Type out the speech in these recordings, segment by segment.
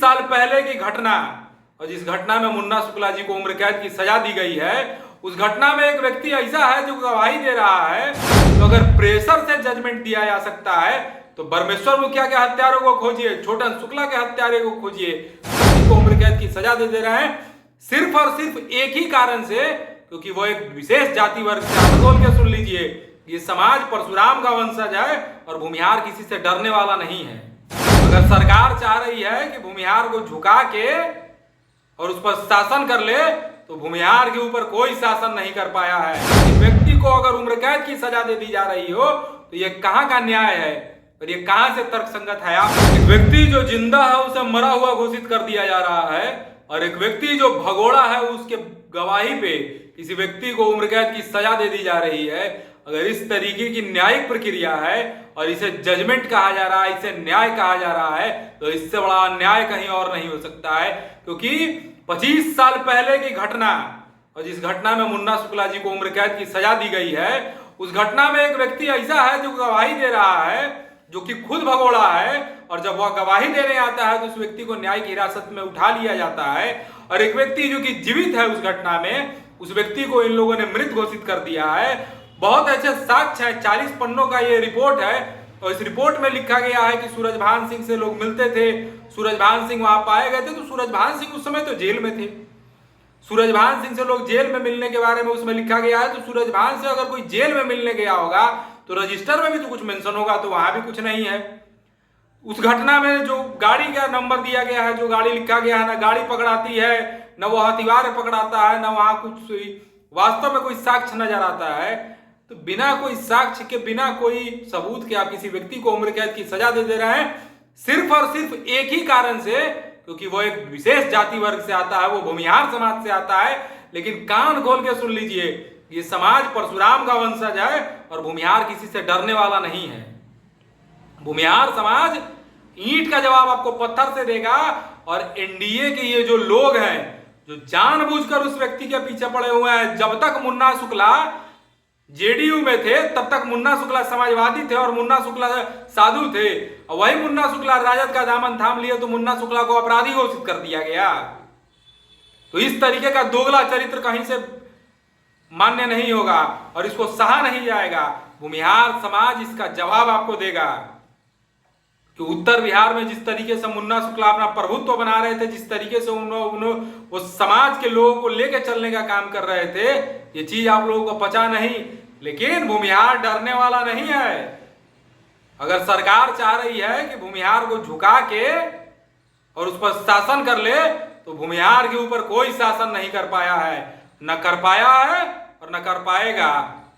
साल पहले की घटना, और जिस घटना में मुन्ना शुक्ला जी को उम्र कैद की सजा दी गई है, उस घटना में एक व्यक्ति ऐसा है जो गवाही दे रहा है। तो अगर प्रेशर से जजमेंट दिया जा सकता है तो बरमेश्वर मुखिया के हत्यारों को खोजिए, छोटन शुक्ला के हत्यारे को खोजिए, को उम्र कैद की सजा दे रहे हैं सिर्फ और सिर्फ एक ही कारण से, क्योंकि वो एक विशेष जाति वर्ग से। बोल के सुन लीजिए, ये समाज परशुराम का वंशज है और भूमिहार किसी से डरने वाला नहीं है। अगर सरकार चाह रही है कि भूमिहार को झुका के और उस पर शासन कर ले, तो भूमिहार के ऊपर कोई शासन नहीं कर पाया है। व्यक्ति को अगर उम्र कैद की सजा दे दी जा रही हो तो ये कहां का न्याय है और ये कहां से तर्कसंगत है? एक व्यक्ति जो जिंदा है उसे मरा हुआ घोषित कर दिया जा रहा है, और एक व्यक्ति जो भगोड़ा है उसके गवाही पे किसी व्यक्ति को उम्र कैद की सजा दे दी जा रही है। अगर इस तरीके की न्यायिक प्रक्रिया है और इसे जजमेंट कहा जा रहा है, इसे न्याय कहा जा रहा है, तो इससे बड़ा अन्याय कहीं और नहीं हो सकता है। क्योंकि 25 साल पहले की घटना, और जिस घटना में मुन्ना शुक्ला जी को उम्र कैद की सजा दी गई है, उस घटना में एक व्यक्ति ऐसा है जो गवाही दे रहा है, जो कि खुद भगोड़ा है, और जब वह गवाही देने आता है तो उस व्यक्ति को न्यायिक हिरासत में उठा लिया जाता है। और एक व्यक्ति जो कि जीवित है उस घटना में, उस व्यक्ति को इन लोगों ने मृत घोषित कर दिया है। बहुत अच्छे साक्ष्य है, 40 पन्नों का ये रिपोर्ट है, और इस रिपोर्ट में लिखा गया है कि सूरजभान सिंह से लोग मिलते थे, सूरजभान सिंह वहां पाए गए थे। तो सूरजभान सिंह उस समय तो जेल में थे। सूरजभान सिंह से लोग जेल में मिलने के बारे में उसमें लिखा गया है। तो सूरजभान से अगर कोई जेल में मिलने गया होगा तो रजिस्टर में भी तो कुछ मेंशन होगा, तो वहां भी कुछ नहीं है। उस घटना में जो गाड़ी का नंबर दिया गया है, जो गाड़ी लिखा गया है, ना गाड़ी पकड़ाती है, न वह हथियार पकड़ाता है, न वहां कुछ वास्तव में कोई साक्ष्य नजर आता है। तो बिना कोई साक्ष्य के, बिना कोई सबूत के आप किसी व्यक्ति को उम्र कैद की सजा दे रहे हैं सिर्फ और सिर्फ एक ही कारण से, क्योंकि वो एक विशेष जाति वर्ग से आता है, वो भूमिहार समाज से आता है। लेकिन कान खोल के सुन लीजिए, ये समाज परशुराम का वंशज है और भूमिहार किसी से डरने वाला नहीं है। भूमिहार समाज ईंट का जवाब आपको पत्थर से देगा। और एनडीए के ये जो लोग हैं जो जानबूझकर उस व्यक्ति के पीछे पड़े हुए हैं, जब तक मुन्ना शुक्ला जेडीयू में थे तब तक मुन्ना शुक्ला समाजवादी थे और मुन्ना शुक्ला साधु थे, और वही मुन्ना शुक्ला राजद का दामन थाम लिए तो मुन्ना शुक्ला को अपराधी घोषित कर दिया गया। तो इस तरीके का दोगला चरित्र कहीं से मान्य नहीं होगा और इसको सहा नहीं जाएगा। भूमिहार समाज इसका जवाब आपको देगा कि उत्तर बिहार में जिस तरीके से मुन्ना शुक्ला अपना प्रभुत्व बना रहे थे, जिस तरीके से उन्होंने उस समाज के लोगों को लेकर चलने का काम कर रहे थे, ये चीज आप लोगों को पचा नहीं। लेकिन भूमिहार डरने वाला नहीं है। अगर सरकार चाह रही है कि भूमिहार को झुका के और उस पर शासन कर ले, तो भूमिहार के ऊपर कोई शासन नहीं कर पाया है, न कर पाया है और न कर पाएगा।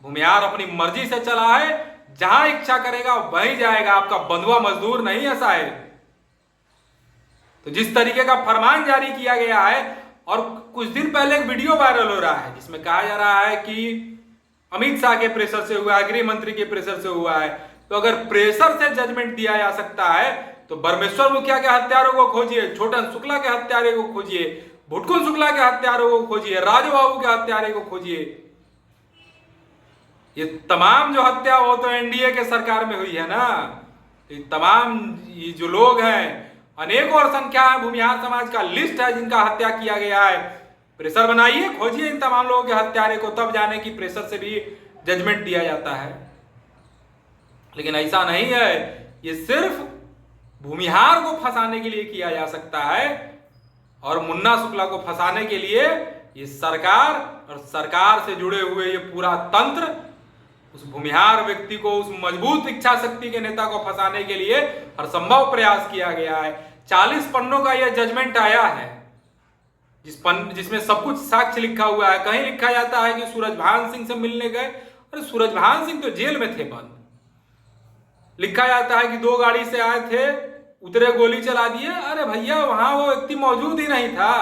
भूमिहार अपनी मर्जी से चला है, जहां इच्छा करेगा वहीं जाएगा, आपका बंधुआ मजदूर नहीं है साहब। तो जिस तरीके का फरमान जारी किया गया है, और कुछ दिन पहले एक वीडियो वायरल हो रहा है जिसमें कहा जा रहा है कि अमित शाह के प्रेशर से हुआ है, गृह मंत्री के प्रेशर से हुआ है। तो अगर प्रेशर से जजमेंट दिया जा सकता है तो बरमेश्वर मुखिया के हत्यारों को खोजिए, छोटन शुक्ला के हत्यारे को खोजिए, भुटकुल शुक्ला के हत्यारों को खोजिए, राजू बाबू के हत्यारे को खोजिए। ये तमाम जो हत्या वो तो एनडीए के सरकार में हुई है ना। ये तमाम ये जो लोग हैं, अनेकों और संख्या है, भूमिहार समाज का लिस्ट है जिनका हत्या किया गया है। प्रेशर बनाइए, खोजिए इन तमाम लोगों के हत्यारे को, तब जाने की प्रेशर से भी जजमेंट दिया जाता है। लेकिन ऐसा नहीं है, ये सिर्फ भूमिहार को फंसाने के लिए किया जा सकता है, और मुन्ना शुक्ला को फंसाने के लिए ये सरकार और सरकार से जुड़े हुए ये पूरा तंत्र उस भूमिहार व्यक्ति को, उस मजबूत इच्छा शक्ति के नेता को फंसाने के लिए हर संभव प्रयास किया गया है। 40 पन्नों का यह जजमेंट आया है जिसमें सब कुछ साक्ष्य लिखा हुआ है। कहीं लिखा जाता है कि सूरजभान सिंह से मिलने गए, अरे सूरजभान सिंह तो जेल में थे बंद। लिखा जाता है कि 2 गाड़ी से आए थे, उतरे, गोली चला दिए। अरे भैया, वहां वो व्यक्ति मौजूद ही नहीं था।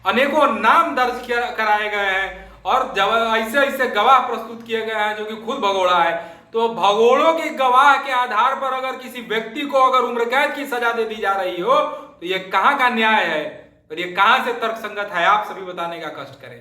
अनेकों नाम दर्ज कराए गए हैं और जब ऐसे ऐसे गवाह प्रस्तुत किए गए हैं जो कि खुद भगोड़ा है। तो भगोड़ों के गवाह के आधार पर अगर किसी व्यक्ति को अगर उम्र कैद की सजा दे दी जा रही हो, तो ये कहां का न्याय है और ये कहां से तर्कसंगत है? आप सभी बताने का कष्ट करें।